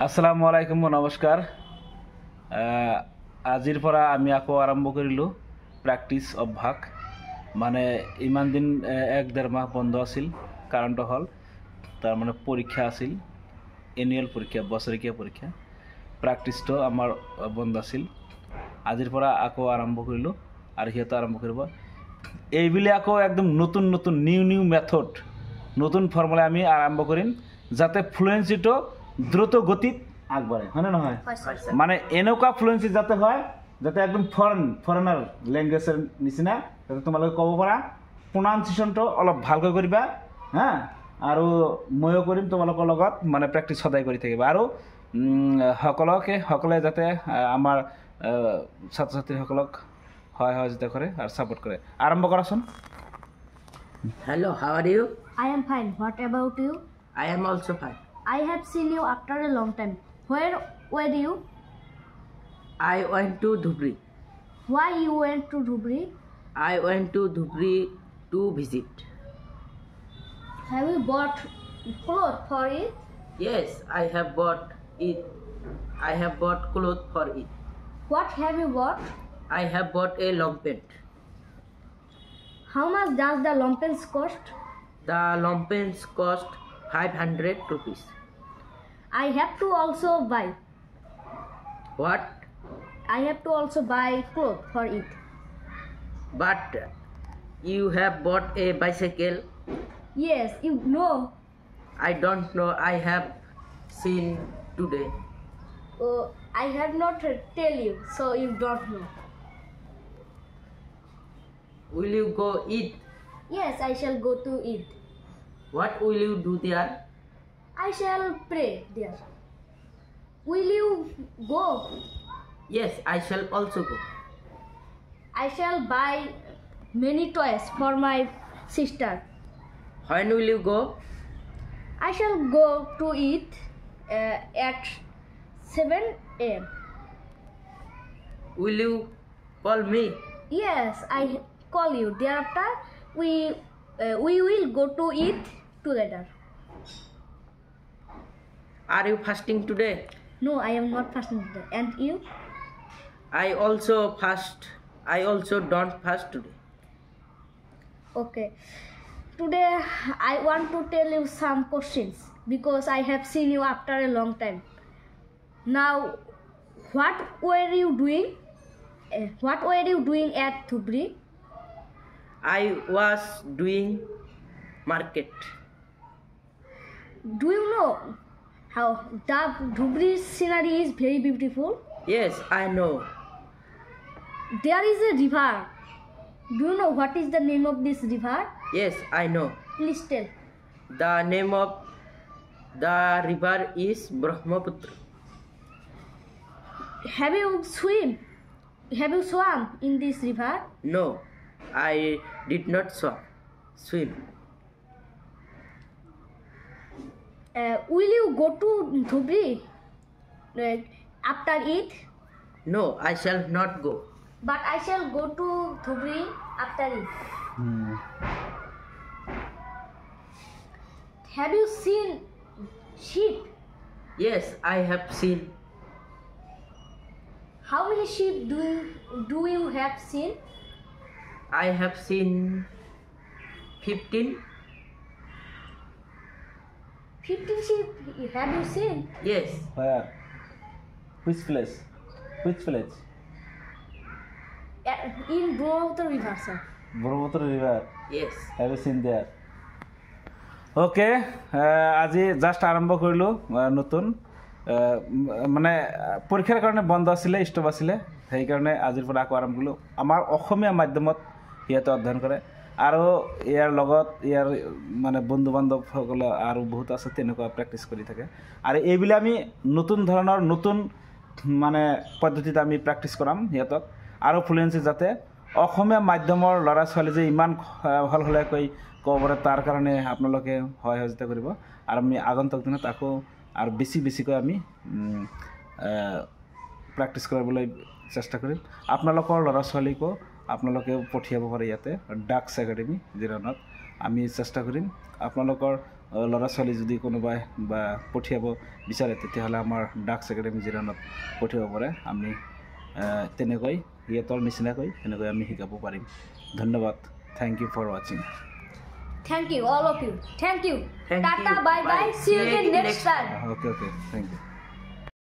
আসসালামু আলাইকুম নমস্কার। আজিৰ পৰা আমি আকৌ আৰম্ভ কৰিলোঁ প্ৰেক্টিছ অভ্যাস। মানে ইমান দিন এক ডেৰ মাহ বন্ধ আছিল, কাৰণটো হ'ল তাৰ মানে পৰীক্ষা আছিল, এনুৱেল পৰীক্ষা, বছৰেকীয়া পৰীক্ষা। প্ৰেক্টিছটো আমাৰ বন্ধ আছিল। আজিৰ পৰা আকৌ আৰম্ভ কৰিলোঁ আৰু সিহঁতে আৰম্ভ কৰিব। এইবিলাক আকৌ একদম নতুন নতুন নিউ মেথড, নতুন ফৰ্মুলা আমি আৰম্ভ কৰিম, যাতে ফ্লুয়েন্সিটো দ্রুত গতিত আগবাঢ়ে, হয় না নহয়? মানে এনেকুৱা ফ্লুয়েন্সি যাতে হয়, যাতে একদম ফৰেনাৰ লেংগুৱেজৰ নিচিনা, যাতে তোমালোকে ক'ব পাৰা। প্ৰনাউন্সিয়েশ্যনটো অলপ ভালকৈ কৰিবা, হা। আৰু ময়ো কৰিম তোমালোকৰ লগত, মানে প্ৰেক্টিছ সদায় কৰি থাকিবা। আৰু সকলে যাতে আমাৰ ছাত্ৰ ছাত্ৰীসকলক সহযোগিতা কৰে আৰু ছাপোৰ্ট কৰে। আৰম্ভ কৰাচোন। Hello, how are you? I am fine. What about you? I am also fine. I have seen you after a long time. Where were you? I went to Dhubri. Why you went to Dhubri? I went to Dhubri to visit. Have you bought clothes for it? Yes, I have bought it. I have bought clothes for it. What have you bought? I have bought a long pant. How much does the long pants cost? The long pants cost 500 rupees. I have to also buy. What? I have to also buy clothes for it. But you have bought a bicycle? Yes, you know. I don't know. I have seen today. I have not tell you, so you don't know. Will you go eat? Yes, I shall go to eat. What will you do there? I shall pray there. Will you go? Yes, I shall also go. I shall buy many toys for my sister. When will you go? I shall go to eat at 7 a.m. Will you call me? Yes, I call you. Thereafter, we will go to eat together. Are you fasting today? No, I am not fasting today. And you? I also fast. I also don't fast today. Okay. Today I want to tell you some questions because I have seen you after a long time. Now, what were you doing? What were you doing at Dhubri? I was doing market. Do you know how the Dhubri scenery is very beautiful? Yes, I know. There is a river. Do you know what is the name of this river? Yes, I know. Please tell. The name of the river is Brahmaputra. Have you swam in this river? No, I did not swim. Will you go to Dhubri after it? No, I shall not go. But I shall go to Dhubri after it. Have you seen sheep? Yes, I have seen. How many sheep do you have seen? I have seen 15. 15 sheep have you seen? Yes. Where? Which place? Which village? In Brahmaputra river, sir. Brahmaputra river. Yes. Have you seen there? ওকে, আজি just আৰম্ভ কৰিলোঁ নতুন, মানে পৰীক্ষাৰ কাৰণে বন্ধ আছিলে, stop আছিলে, সেইকাৰণে আজিৰ পৰা আকৌ আৰম্ভ কৰিলোঁ। আমাৰ অসমীয়া মাধ্যমত সিহঁতে অধ্যয়ন কৰে আৰু ইয়াৰ লগত ইয়াৰ মানে বন্ধু বান্ধৱসকলে আৰু বহুত আছে, তেনেকুৱা প্ৰেক্টিছ কৰি থাকে। আৰু এইবিলাক আমি নতুন ধৰণৰ নতুন মানে পদ্ধতিত আমি প্ৰেক্টিছ কৰাম সিহঁতক, আৰু ফ্লুয়েন্সি যাতে অসমীয়া মাধ্যমৰ ল'ৰা ছোৱালী যে ইমান সলসলীয়াকৈ ক'ব পাৰে, তাৰ কাৰণে আপোনালোকে সহযোগিতা কৰিব। আৰু আমি আগন্তুক দিনত আকৌ আৰু বেছিকৈ আমি প্ৰেক্টিছ কৰিবলৈ চেষ্টা কৰিম। আপোনালোকৰ ল'ৰা ছোৱালীকো আপোনালোকেও পঠিয়াব পাৰে ইয়াতে ডাক্স একাডেমি জিৰণত, আমি চেষ্টা কৰিম আপোনালোকৰ ল'ৰা ছোৱালী যদি কোনোবাই বা পঠিয়াব বিচাৰে তেতিয়াহ'লে আমাৰ ডাকছ একাডেমি জিৰাণত পঠিয়াব পাৰে আমি তেনেকৈ সিহঁতৰ নিচিনাকৈ তেনেকৈ আমি শিকাব পাৰিম ধন্যবাদ থ্যাংক ইউ ফৰ ৱাচিং Thank you, all of you. Thank you. Thank Tata, you. bye bye. Bye. See you See you again next next time. okay thank you